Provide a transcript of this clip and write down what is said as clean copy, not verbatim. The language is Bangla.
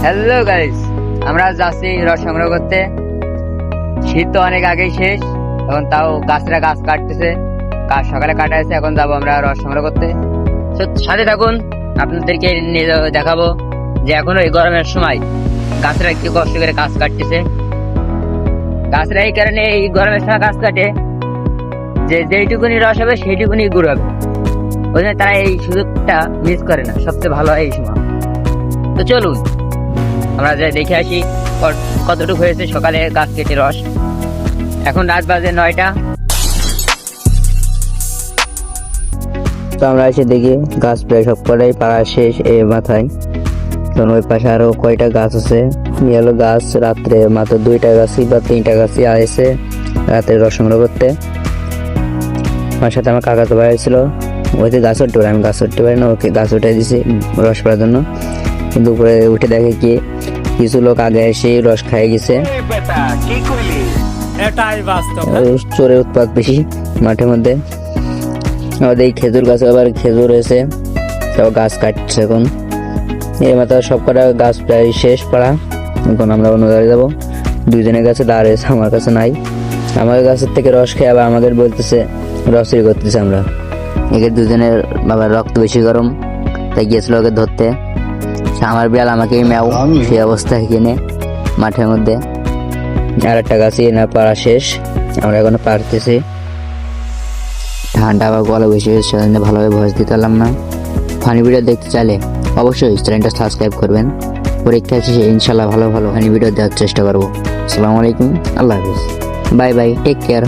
হ্যালো গাইস, আমরা যাচ্ছি রস সংগ্রহ করতে। শীত তো অনেক আগেই শেষ, এখন তাও গাছরা গাছ কাটতেছে। গাছ সকালে কাটা হয়েছে, এখন যাবো আমরা রস সংগ্রহ করতে। তো সাথে থাকুন, আপনাদেরকে দেখাবো যে এখনো এই গরমের সময় গাছরা কি কষ্ট করে গাছ কাটতেছে। গাছরা এই কারণে এই গরমের সময় গাছ কাটে যে যেইটুকুনি রস হবে সেইটুকুনি গুড় হবে, ওই জন্য তারা এই সুযোগটা মিস করে না। সবচেয়ে ভালো হয় এই সময়। তো চলুন আমরা যাই দেখে আসি কতটুকু হয়েছে সকালে গাছ কেটে রস। এখন রাত বাজে 9টা। তো আমরা এসে দেখি গাছ প্রায় সব কটাই পাড়া শেষ এ মাথায়। তখন ওই পাশে আরো কয়টা গাছ আছে। হলো গাছ রাত্রে মাত্র 2টা গাছই বা 3টা গাছই আসে রাতে রস সংগ্রহ করতে। আমার সাথে আমার কাকা তো বাইরে ওইতে গাছ উঠতে পারে, আমি গাছ উঠতে পারি না, ওকে গাছ উঠে দিছি রস করার জন্য। কিন্তু উপরে উঠে দেখে কি কিছু লোক আগে এসে রস খাই গেছে। চোরের উৎপাত বেশি মাঠের মধ্যে। আমাদের এই খেজুর গাছে আবার খেজুর হয়েছে, সব গাছ কাটছে এখন। এর মাথা সব কটা গাছ প্রায় শেষ পড়া। এখন আমরা অন্য জায়গায় যাবো। দুইজনের কাছে দাঁড়িয়েছে, আমার কাছে নাই। আমার গাছের থেকে রস খেয়ে আবার আমাদের বলতেছে রসই করতেছে। আমরা একে দুজনের বাবার রক্ত বেশি গরম, তাই গিয়েছিল ওকে ধরতে। আমার বিড়াল আমাকে ম্যাও সেই অবস্থায় কিনে মাঠের মধ্যে। আর একটা গাছই না পাড়া শেষ, আমরা এখনো পারতেছি। ঠান্ডা আবার গলা বেশি হয়েছে, সেজন্য ভালোভাবে ভয়েস দিতে পারলাম না। ফানি ভিডিও দেখতে চাইলে অবশ্যই চ্যানেলটা সাবস্ক্রাইব করবেন। পরীক্ষা শেষে ইনশাল্লাহ ভালো ভালো ফানি ভিডিও দেওয়ার চেষ্টা করবো। আসসালামু আলাইকুম, আল্লাহ হাফিজ, বাই বাই, টেক কেয়ার।